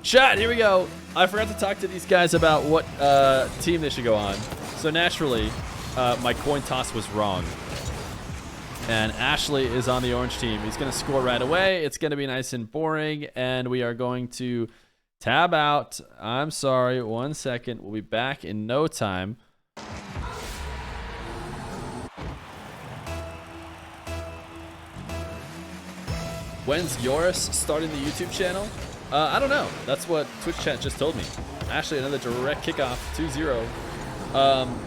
Chat, here we go. I forgot to talk to these guys about what team they should go on. So naturally, my coin toss was wrong. And Ashllxyy is on the orange team. He's going to score right away. It's going to be nice and boring. And we are going to tab out. I'm sorry, 1 second. We'll be back in no time. When's Yoris starting the YouTube channel? I don't know. That's what Twitch chat just told me. Ashllxyy, another direct kickoff, 2-0.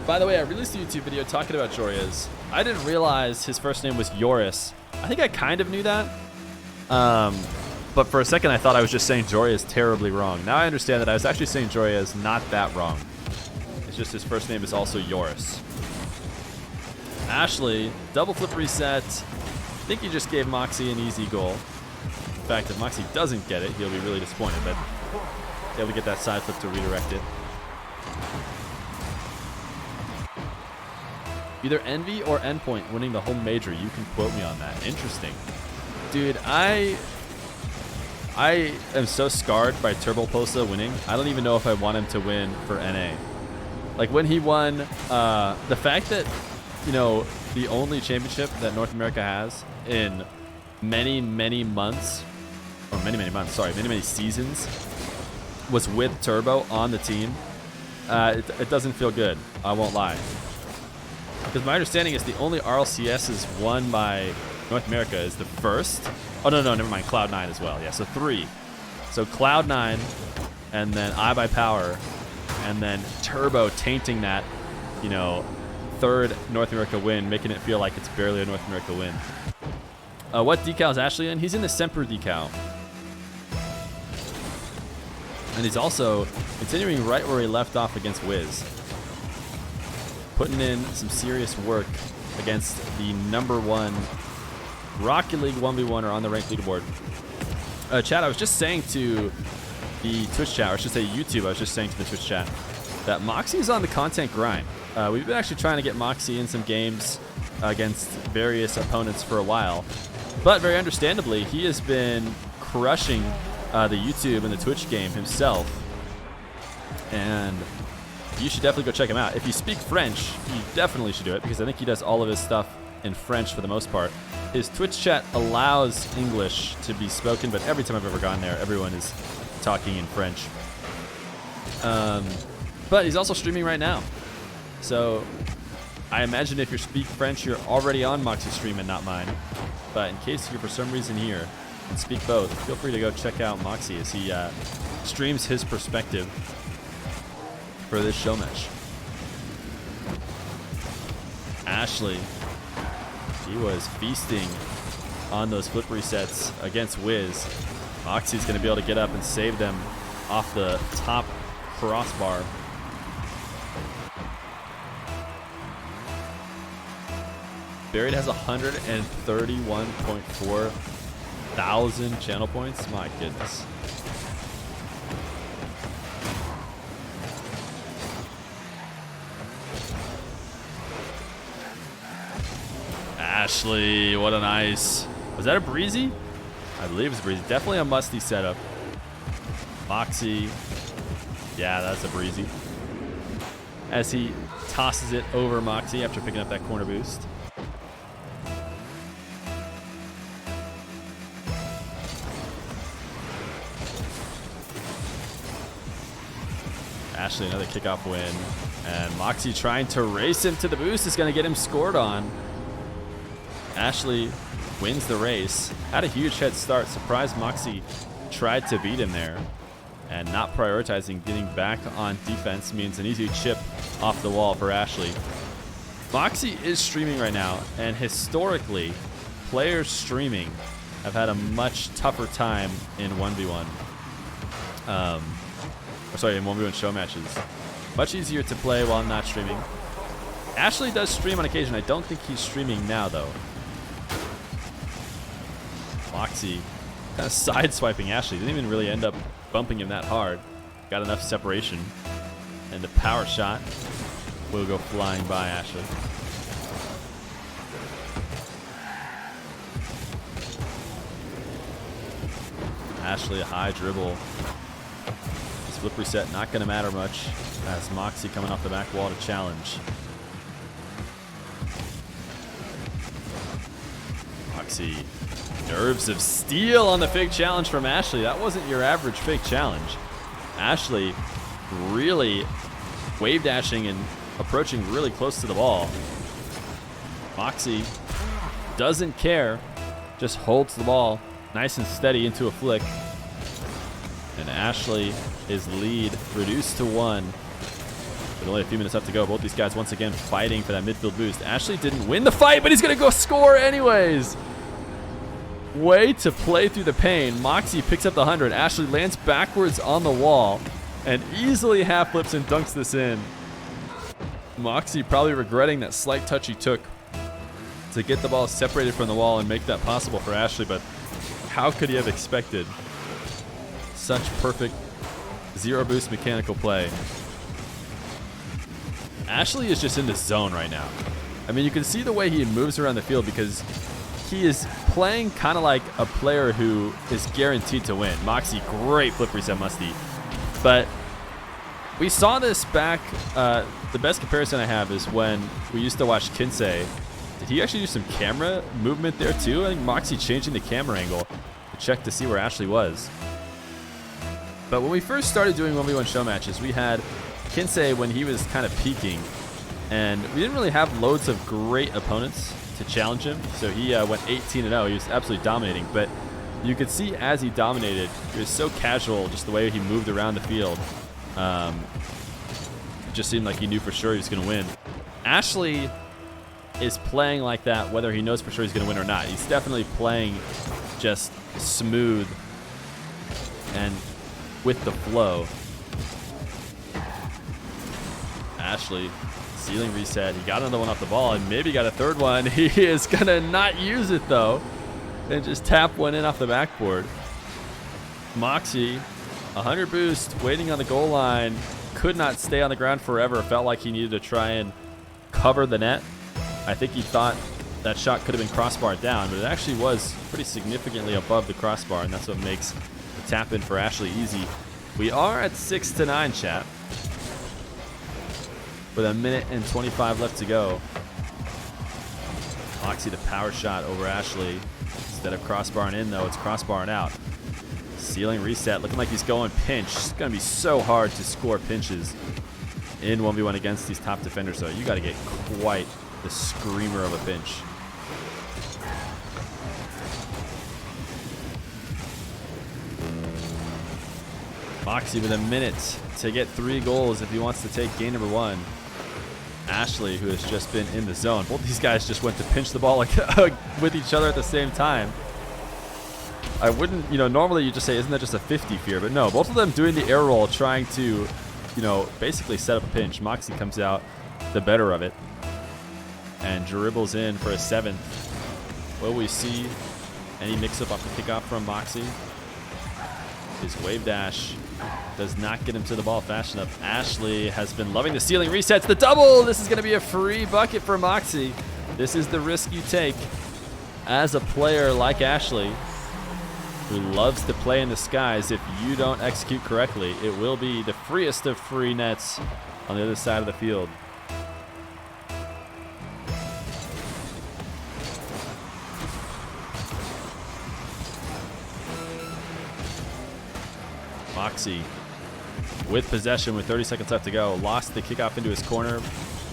By the way, I released a YouTube video talking about Joriaz. I didn't realize his first name was Yoris. I think I kind of knew that. But for a second, I thought I was just saying Joriaz terribly wrong. Now I understand that I was actually saying Joriaz not that wrong. It's just his first name is also Yoris. Ashllxyy, double flip reset. I think he just gave Mawkzy an easy goal. In fact, if Mawkzy doesn't get it, he'll be really disappointed, but able to get that side flip to redirect it. Either Envy or Endpoint winning the whole major. You can quote me on that. Interesting. Dude, I am so scarred by Turbo Posa winning. I don't even know if I want him to win for NA. Like when he won, the fact that, you know, the only championship that North America has in many months, or many seasons, was with Turbo on the team. It doesn't feel good. I won't lie. Because my understanding is the only RLCS won by North America is the first. Oh, no, never mind. Cloud9 as well. Yeah, so 3. So Cloud9, and then iBuyPower, and then Turbo tainting that, you know, third North America win, making it feel like it's barely a North America win. What decal is Ashllxyy in? He's in the Semper decal. And he's also continuing right where he left off against Wiz. Putting in some serious work against the #1 Rocket League 1v1er on the ranked leaderboard. Chat, I was just saying to the Twitch chat, or I should say YouTube, I was just saying to the Twitch chat, that Mawkzy is on the content grind. We've been actually trying to get Mawkzy in some games against various opponents for a while. But very understandably, he has been crushing the YouTube and the Twitch game himself. And you should definitely go check him out. If you speak French, you definitely should do it, because I think he does all of his stuff in French for the most part. His Twitch chat allows English to be spoken, but every time I've ever gone there, everyone is talking in French. But he's also streaming right now. So I imagine if you speak French, you're already on Mawkzy's stream and not mine. But in case you're for some reason here and speak both, feel free to go check out Mawkzy as he streams his perspective for this show match. Ashllxyy, he was feasting on those flip resets against Wiz. Mawkzy's going to be able to get up and save them off the top crossbar. Buried has 131.4 thousand channel points. My goodness. Ashllxyy, what a nice. Was that a breezy? I believe it was a breezy. Definitely a musty setup. Mawkzy. Yeah, that's a breezy. As he tosses it over Mawkzy after picking up that corner boost. Ashllxyy, another kickoff win. And Mawkzy trying to race him to the boost is going to get him scored on. Ashllxyy wins the race. Had a huge head start. Surprised Mawkzy tried to beat him there. And not prioritizing getting back on defense means an easy chip off the wall for Ashllxyy. Mawkzy is streaming right now, and historically, players streaming have had a much tougher time in 1v1. In 1v1 show matches. Much easier to play while not streaming. Ashllxyy does stream on occasion. I don't think he's streaming now, though. Mawkzy kind of sideswiping Ashllxyy. Didn't even really end up bumping him that hard. Got enough separation. And the power shot will go flying by Ashllxyy. Ashllxyy, a high dribble. Flip reset not going to matter much as Mawkzy coming off the back wall to challenge. Mawkzy, nerves of steel on the fake challenge from Ashllxyy. That wasn't your average fake challenge. Ashllxyy really wave dashing and approaching really close to the ball. Mawkzy doesn't care, just holds the ball nice and steady into a flick. And Ashllxyy, his lead reduced to 1. With only a few minutes left to go. Both these guys once again fighting for that midfield boost. Ashllxyy didn't win the fight, but he's going to go score anyways. Way to play through the pain. Mawkzy picks up the 100. Ashllxyy lands backwards on the wall and easily half flips and dunks this in. Mawkzy probably regretting that slight touch he took to get the ball separated from the wall and make that possible for Ashllxyy, but how could he have expected such perfect zero boost mechanical play? Ashllxyy is just in the zone right now. I mean, you can see the way he moves around the field because he is playing kind of like a player who is guaranteed to win. Mawkzy, great flip reset musty. But we saw this back, the best comparison I have is when we used to watch Kinsey. Did he actually do some camera movement there too? I think Mawkzy changing the camera angle to check to see where Ashllxyy was. But when we first started doing 1v1 show matches, we had Kinsey when he was kind of peaking, and we didn't really have loads of great opponents to challenge him. So he went 18-0. He was absolutely dominating, but you could see as he dominated, he was so casual, just the way he moved around the field. It just seemed like he knew for sure he was going to win. Ashllxyy is playing like that whether he knows for sure he's going to win or not. He's definitely playing just smooth and with the flow. Ashllxyy, ceiling reset. He got another one off the ball and maybe got a third one. He is going to not use it though and just tap one in off the backboard. Mawkzy, 100 boost, waiting on the goal line. Could not stay on the ground forever. Felt like he needed to try and cover the net. I think he thought that shot could have been crossbar down, but it actually was pretty significantly above the crossbar, and that's what makes the tap in for Ashllxyy easy. We are at 6-9, chat, with a minute and 25 left to go. Mawkzy, the power shot over Ashllxyy. Instead of crossbarring in, though, it's crossbarring out. Ceiling reset, looking like he's going pinch. It's going to be so hard to score pinches in 1v1 against these top defenders, though. You got to get quite the screamer of a pinch. Mawkzy with a minute to get 3 goals if he wants to take game number 1. Ashllxyy, who has just been in the zone. Both these guys just went to pinch the ball like with each other at the same time. I wouldn't, normally you just say, isn't that just a 50 Feer? But no, both of them doing the air roll, trying to, basically set up a pinch. Mawkzy comes out the better of it and dribbles in for a 7th. Will we see any mix-up off the kickoff from Mawkzy? His wave dash does not get him to the ball fast enough. Ashllxyy has been loving the ceiling resets. The double! This is going to be a free bucket for Mawkzy. This is the risk you take as a player like Ashllxyy, who loves to play in the skies. If you don't execute correctly, it will be the freest of free nets on the other side of the field. Mawkzy with possession with 30 seconds left to go. Lost the kickoff into his corner,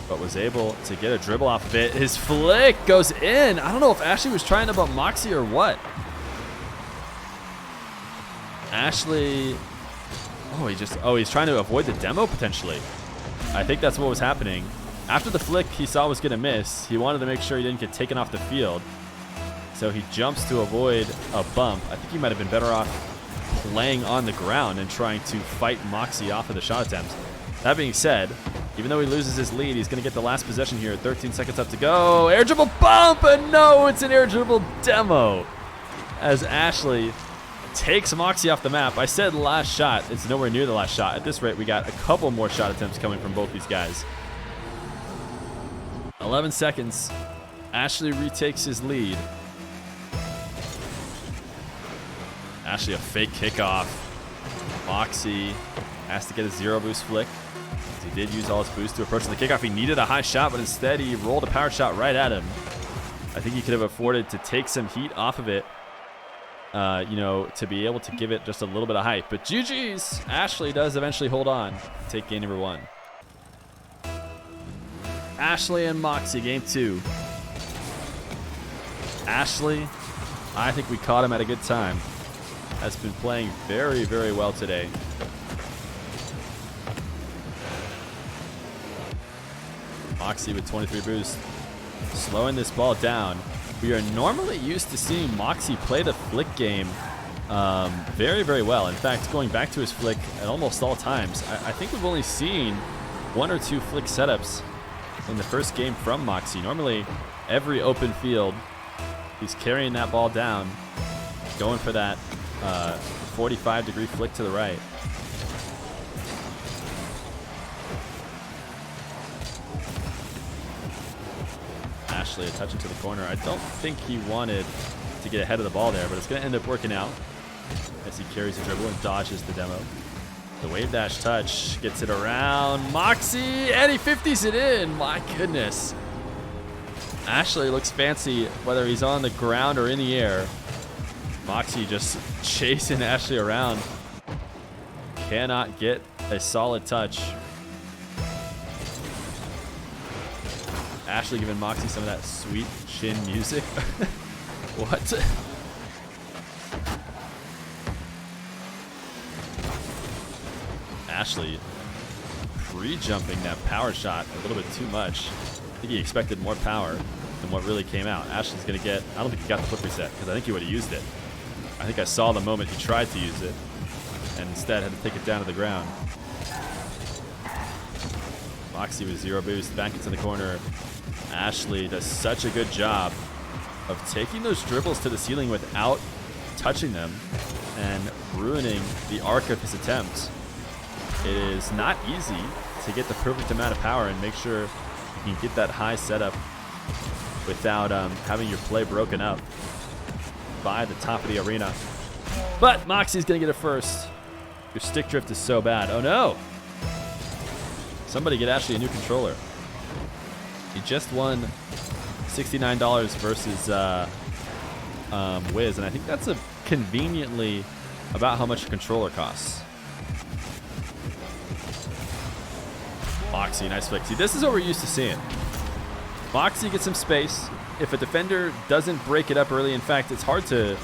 but was able to get a dribble off of it. His flick goes in. I don't know if Ashllxyy was trying to bump Mawkzy or what. Ashllxyy, he's trying to avoid the demo potentially. I think that's what was happening. After the flick he saw was going to miss, he wanted to make sure he didn't get taken off the field. So he jumps to avoid a bump. I think he might have been better off playing on the ground and trying to fight Mawkzy off of the shot attempts. That being said, even though he loses his lead, he's going to get the last possession here. 13 seconds left to go. Air dribble bump, and no, it's an air dribble demo as Ashllxyy takes Mawkzy off the map. I said last shot. It's nowhere near the last shot. At this rate, we got a couple more shot attempts coming from both these guys. 11 seconds. Ashllxyy retakes his lead. Ashllxyy, a fake kickoff. Mawkzy has to get a zero boost flick. He did use all his boost to approach the kickoff. He needed a high shot, but instead he rolled a power shot right at him. I think he could have afforded to take some heat off of it, you know, to be able to give it just a little bit of height. But GG's, Ashllxyy does eventually hold on, take game number 1. Ashllxyy and Mawkzy, game 2. Ashllxyy, I think we caught him at a good time. Has been playing very, very well today. Mawkzy with 23 boost, slowing this ball down. We are normally used to seeing Mawkzy play the flick game very, very well. In fact, going back to his flick at almost all times, I think we've only seen 1 or 2 flick setups in the first game from Mawkzy. Normally, every open field, he's carrying that ball down, going for that 45-degree flick to the right. Ashllxyy a touch into the corner. I don't think he wanted to get ahead of the ball there, but it's going to end up working out as he carries the dribble and dodges the demo. The wave dash touch gets it around Mawkzy, and he 50s it in. My goodness. Ashllxyy looks fancy whether he's on the ground or in the air. Mawkzy just chasing Ashllxyy around. Cannot get a solid touch. Ashllxyy giving Mawkzy some of that sweet chin music. What? Ashllxyy pre-jumping that power shot a little bit too much. I think he expected more power than what really came out. Ashllxyy's gonna get, I don't think he got the flip reset because I think he would have used it. I think I saw the moment he tried to use it and instead had to take it down to the ground. Mawkzy with zero boost, back into the corner. Ashllxyy does such a good job of taking those dribbles to the ceiling without touching them and ruining the arc of his attempts. It is not easy to get the perfect amount of power and make sure you can get that high setup without having your play broken up by the top of the arena. But Mawkzy's gonna get it first. Your stick drift is so bad. Oh no! Somebody get Ashllxyy a new controller. He just won $69 versus Wiz, and I think that's conveniently about how much a controller costs. Mawkzy, nice flick. See, this is what we're used to seeing. Mawkzy gets some space. If a defender doesn't break it up early, in fact, it's hard to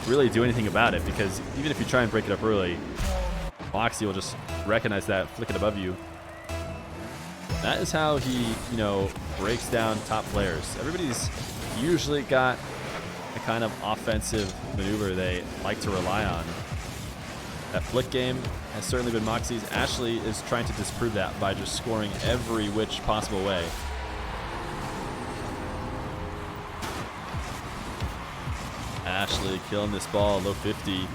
really do anything about it because even if you try and break it up early, Mawkzy will just recognize that, flick it above you. That is how he, you know, breaks down top players. Everybody's usually got a kind of offensive maneuver they like to rely on. That flick game has certainly been Mawkzy's. Ashllxyy is trying to disprove that by just scoring every which possible way. Ashllxyy killing this ball, low 50.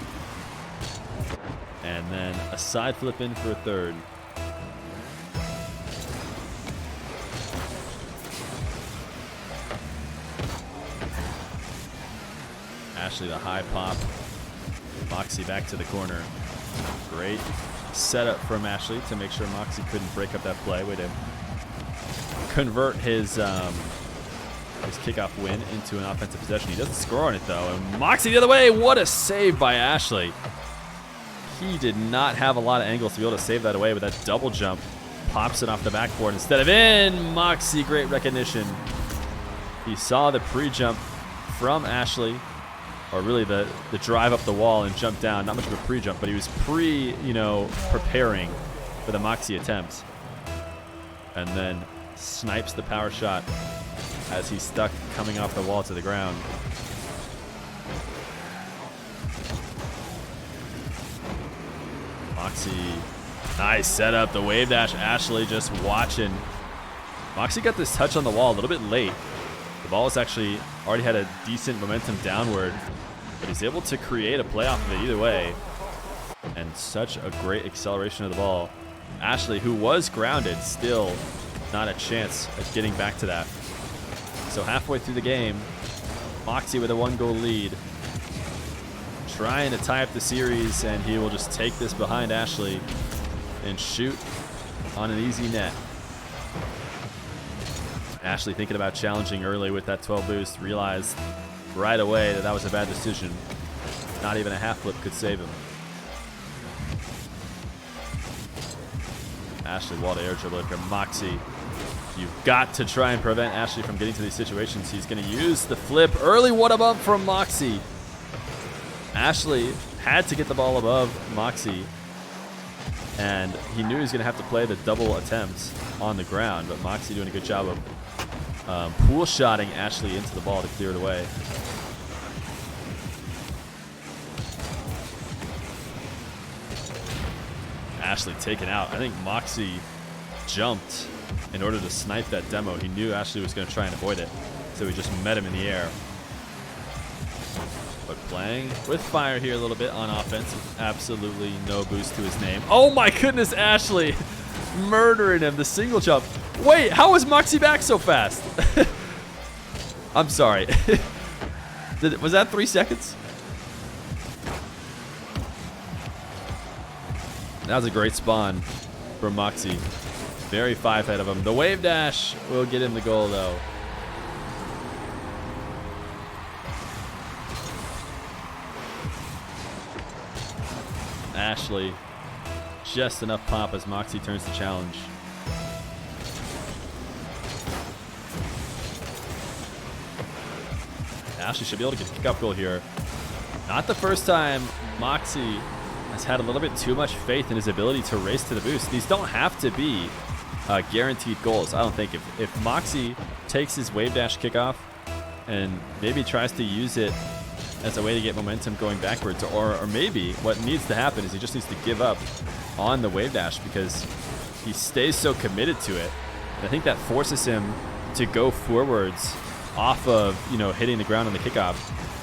And then a side flip in for a third. Ashllxyy the high pop. Mawkzy back to the corner. Great setup from Ashllxyy to make sure Mawkzy couldn't break up that play. Way to convert his kickoff win into an offensive possession. He doesn't score on it though. And Mawkzy the other way. What a save by Ashllxyy. He did not have a lot of angles to be able to save that away, but that double jump pops it off the backboard instead of in. Mawkzy, great recognition. He saw the pre-jump from Ashllxyy, or really the drive up the wall and jump down. Not much of a pre-jump, but he was preparing for the Mawkzy attempt. And then snipes the power shot as he's stuck coming off the wall to the ground. Mawkzy, nice setup. The wave dash, Ashllxyy just watching. Mawkzy got this touch on the wall a little bit late. The ball has actually already had a decent momentum downward, but he's able to create a play off of it either way. And such a great acceleration of the ball. Ashllxyy, who was grounded, still not a chance at getting back to that. So halfway through the game, Mawkzy with a 1-goal lead. trying to tie up the series, and he will just take this behind Ashllxyy and shoot on an easy net. Ashllxyy thinking about challenging early with that 12 boost, realized right away that that was a bad decision. Not even a half flip could save him. Ashllxyy wall to air dribble from Mawkzy. You've got to try and prevent Ashllxyy from getting to these situations. He's going to use the flip. Early one above from Mawkzy. Ashllxyy had to get the ball above Mawkzy, and he knew he was going to have to play the double attempts on the ground, but Mawkzy doing a good job of pool shotting Ashllxyy into the ball to clear it away. Ashllxyy taken out. I think Mawkzy jumped in order to snipe that demo. He knew Ashllxyy was going to try and avoid it, so he just met him in the air. But playing with fire here a little bit on offense. Absolutely no boost to his name. Oh my goodness, Ashllxyy murdering him. The single jump. Wait, how was Mawkzy back so fast? I'm sorry. Was that 3 seconds? That was a great spawn from Mawkzy. Very 5 ahead of him. The wave dash will get him the goal though. Ashllxyy, just enough pop as Mawkzy turns the challenge. Ashllxyy should be able to get a kick-off goal here. Not the first time Mawkzy has had a little bit too much faith in his ability to race to the boost. These don't have to be guaranteed goals, I don't think. If Mawkzy takes his wave dash kickoff and maybe tries to use it as a way to get momentum going backwards, or maybe what needs to happen is he just needs to give up on the wave dash because he stays so committed to it. And I think that forces him to go forwards off of, you know, hitting the ground on the kickoff.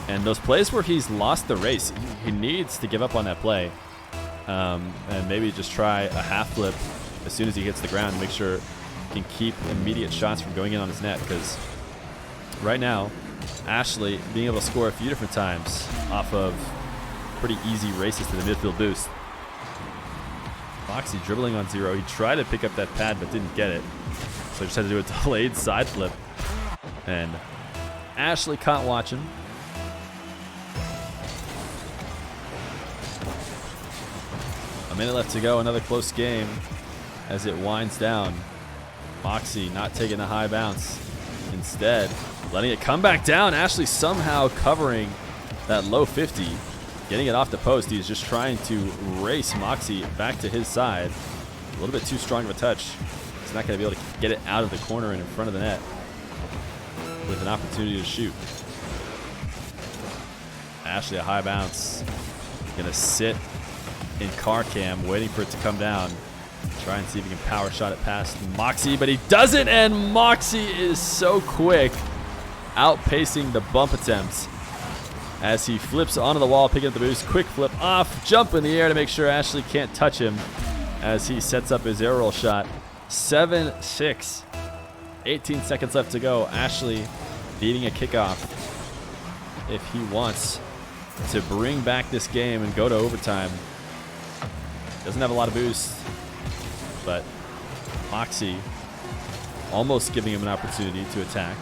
And those plays where he's lost the race, he needs to give up on that play and maybe just try a half flip as soon as he hits the ground to make sure he can keep immediate shots from going in on his net, because right now Ashllxyy being able to score a few different times off of pretty easy races to the midfield boost. Mawkzy dribbling on 0. He tried to pick up that pad but didn't get it, so he just had to do a delayed side flip. And Ashllxyy caught watching. A minute left to go. Another close game as it winds down. Mawkzy not taking the high bounce. Instead, letting it come back down. Ashllxyy somehow covering that low 50. Getting it off the post. He's just trying to race Mawkzy back to his side. A little bit too strong of a touch. He's not going to be able to get it out of the corner and in front of the net with an opportunity to shoot. Ashllxyy a high bounce. Going to sit in car cam, waiting for it to come down. Try and see if he can power shot it past Mawkzy, but he doesn't, and Mawkzy is so quick, outpacing the bump attempts as he flips onto the wall, picking up the boost. Quick flip off, jump in the air to make sure Ashllxyy can't touch him as he sets up his air roll shot. 7-6. 18 seconds left to go. Ashllxyy needing a kickoff if he wants to bring back this game and go to overtime. Doesn't have a lot of boost, but Mawkzy almost giving him an opportunity to attack.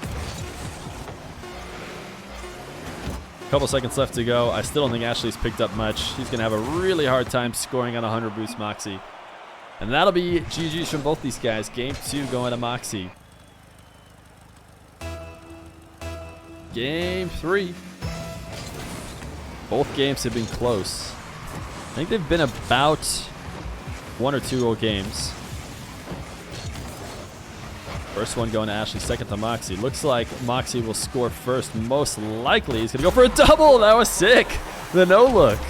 Couple seconds left to go. I still don't think Ashllxyy's picked up much. He's going to have a really hard time scoring on 100 boost Mawkzy. And that'll be GG's from both these guys. Game 2 going to Mawkzy. Game 3. Both games have been close. I think they've been about 1 or 2 old games. First one going to Ashllxyy, second to Mawkzy. Looks like Mawkzy will score first. Most likely he's going to go for a double. That was sick. The no-look.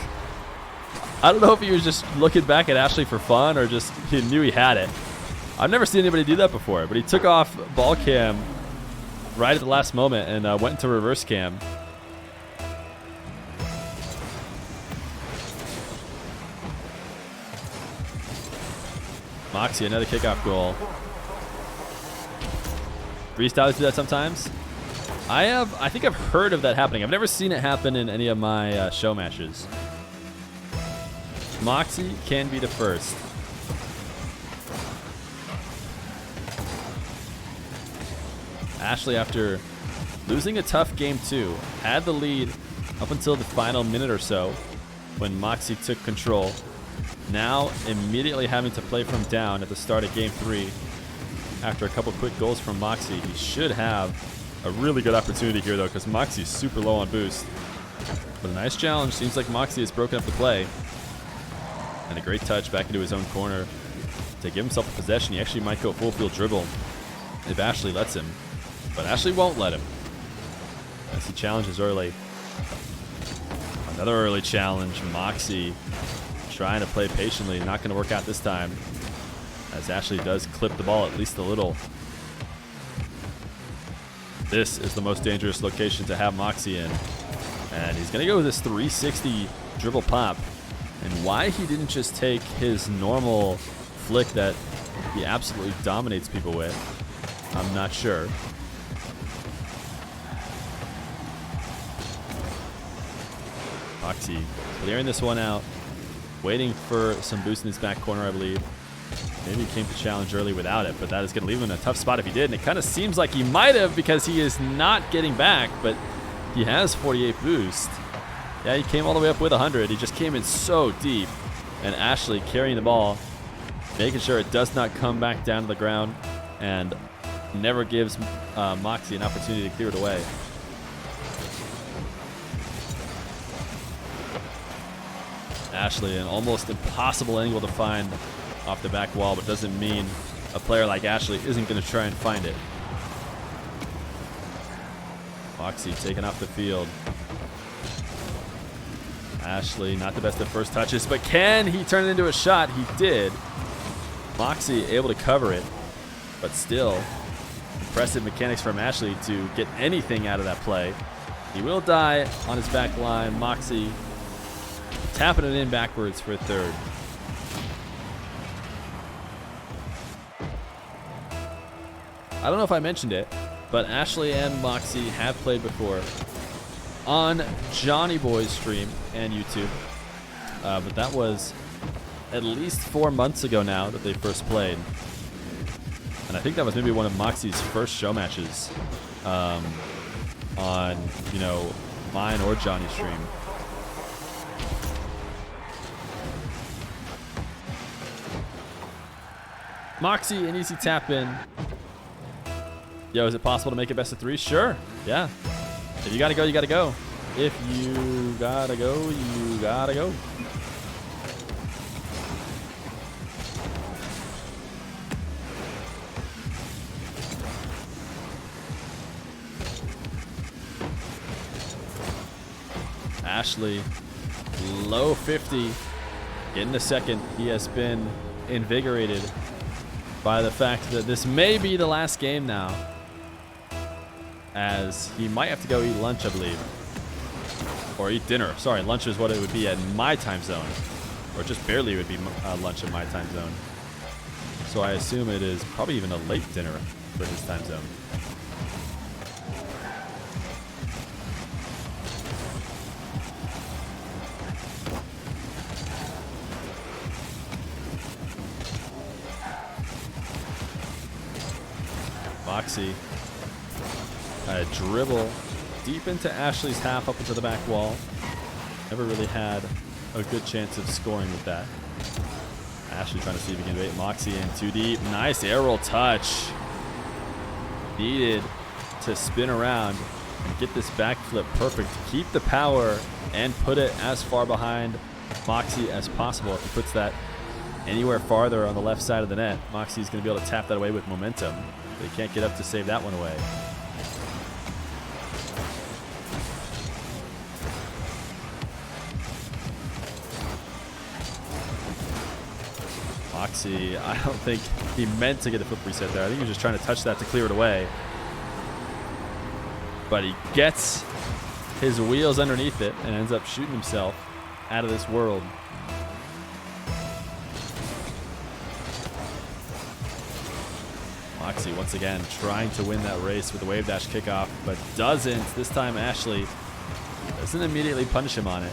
I don't know if he was just looking back at Ashllxyy for fun or just he knew he had it. I've never seen anybody do that before, but he took off ball cam right at the last moment and went into reverse cam. Mawkzy, another kickoff goal. Freestyles do that sometimes. I think I've heard of that happening. I've never seen it happen in any of my show matches. Mawkzy can be the first. Ashllxyy, after losing a tough game 2, had the lead up until the final minute or so when Mawkzy took control. Now immediately having to play from down at the start of game 3 after a couple quick goals from Mawkzy. He should have a really good opportunity here though, because Mawkzy's super low on boost. But a nice challenge. Seems like Mawkzy has broken up the play. And a great touch back into his own corner to give himself a possession. He actually might go full field dribble if Ashllxyy lets him. But Ashllxyy won't let him, as he challenges early. Another early challenge. Mawkzy trying to play patiently. Not going to work out this time, as Ashllxyy does clip the ball at least a little. This is the most dangerous location to have Mawkzy in. And he's going to go with this 360 dribble pop. And why he didn't just take his normal flick that he absolutely dominates people with, I'm not sure. Mawkzy clearing this one out, waiting for some boost in his back corner, I believe. Maybe he came to challenge early without it, but that is going to leave him in a tough spot if he did. And it kind of seems like he might have, because he is not getting back, but he has 48 boost. Yeah, he came all the way up with 100. He just came in so deep. And Ashllxyy carrying the ball, making sure it does not come back down to the ground, and never gives Mawkzy an opportunity to clear it away. Ashllxyy, an almost impossible angle to find off the back wall, but doesn't mean a player like Ashllxyy isn't going to try and find it. Mawkzy taken off the field. Ashllxyy not the best at first touches, but can he turn it into a shot? He did. Mawkzy able to cover it, but still impressive mechanics from Ashllxyy to get anything out of that play. He will die on his back line. Mawkzy tapping it in backwards for a third. I don't know if I mentioned it, but Ashllxyy and Mawkzy have played before on Johnny Boy's stream and YouTube. But that was at least 4 months ago now that they first played. And I think that was maybe one of Mawkzy's first show matches on, you know, mine or Johnny's stream. Mawkzy, an easy tap in. Yo, is it possible to make it best of 3? Sure. Yeah. If you gotta go, you gotta go. If you gotta go, you gotta go. Ashllxyy, low 50. In the second, he has been invigorated by the fact that this may be the last game now, as he might have to go eat lunch, I believe. Or eat dinner. Sorry, lunch is what it would be at my time zone. Or just barely would be lunch in my time zone. So I assume it is probably even a late dinner for his time zone. Mawkzy, a dribble deep into Ashllxyy's half up into the back wall. Never really had a good chance of scoring with that. Ashllxyy trying to see if he can bait Mawkzy in too deep. Nice aerial touch. Needed to spin around and get this backflip perfect to keep the power and put it as far behind Mawkzy as possible. If he puts that anywhere farther on the left side of the net, Mawkzy's going to be able to tap that away with momentum. But he can't get up to save that one away. Mawkzy, I don't think he meant to get a flip reset there. I think he was just trying to touch that to clear it away. But he gets his wheels underneath it and ends up shooting himself out of this world. Mawkzy once again trying to win that race with the wave dash kickoff, but doesn't. This time Ashllxyy doesn't immediately punish him on it.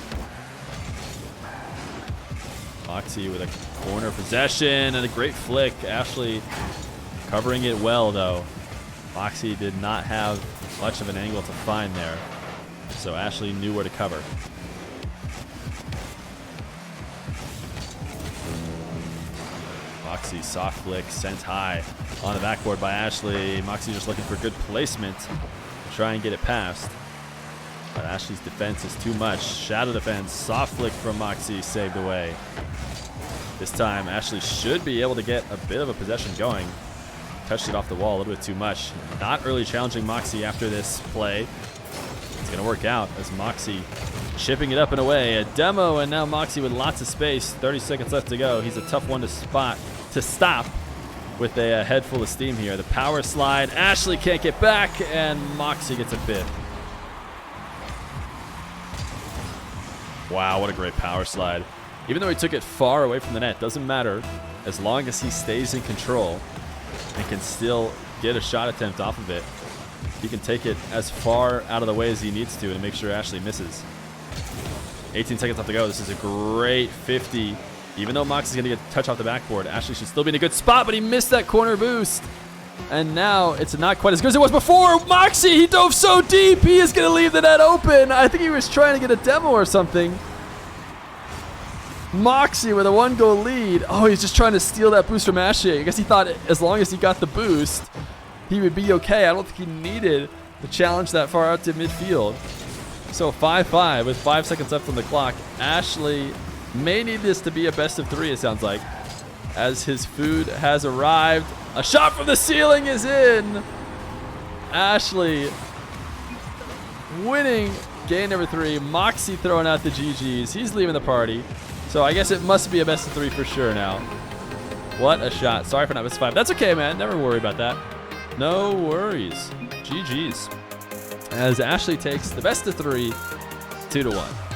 Mawkzy with a corner possession and a great flick. Ashllxyy covering it well though. Mawkzy did not have much of an angle to find there, so Ashllxyy knew where to cover. Mawkzy soft flick sent high on the backboard by Ashllxyy. Mawkzy just looking for good placement to try and get it past. But Ashllxyy's defense is too much. Shadow defense, soft flick from Mawkzy saved away. This time Ashllxyy should be able to get a bit of a possession going. Touched it off the wall a little bit too much. Not early challenging Mawkzy after this play. It's going to work out as Mawkzy chipping it up and away. A demo, and now Mawkzy with lots of space. 30 seconds left to go. He's a tough one to stop with a head full of steam here. The power slide. Ashllxyy can't get back, and Mawkzy gets a fifth. Wow, what a great power slide. Even though he took it far away from the net, doesn't matter as long as he stays in control and can still get a shot attempt off of it. He can take it as far out of the way as he needs to make sure Ashllxyy misses. 18 seconds left to go. This is a great 50. Even though Mawkzy's going to get a touch off the backboard, Ashllxyy should still be in a good spot, but he missed that corner boost. And now it's not quite as good as it was before. Mawkzy, he dove so deep. He is going to leave the net open. I think he was trying to get a demo or something. Mawkzy with a 1-goal lead. Oh, he's just trying to steal that boost from Ashllxyy. I guess he thought as long as he got the boost, he would be okay. I don't think he needed to challenge that far out to midfield. So 5-5 with 5 seconds left on the clock. Ashllxyy may need this to be a best of 3, it sounds like, as his food has arrived. A shot from the ceiling is in. Ashllxyy winning game number 3. Mawkzy throwing out the GGs. He's leaving the party. So I guess it must be a best of 3 for sure now. What a shot. Sorry for not best of 5. That's okay, man. Never worry about that. No worries. GGs. As Ashllxyy takes the best of 3, 2-1.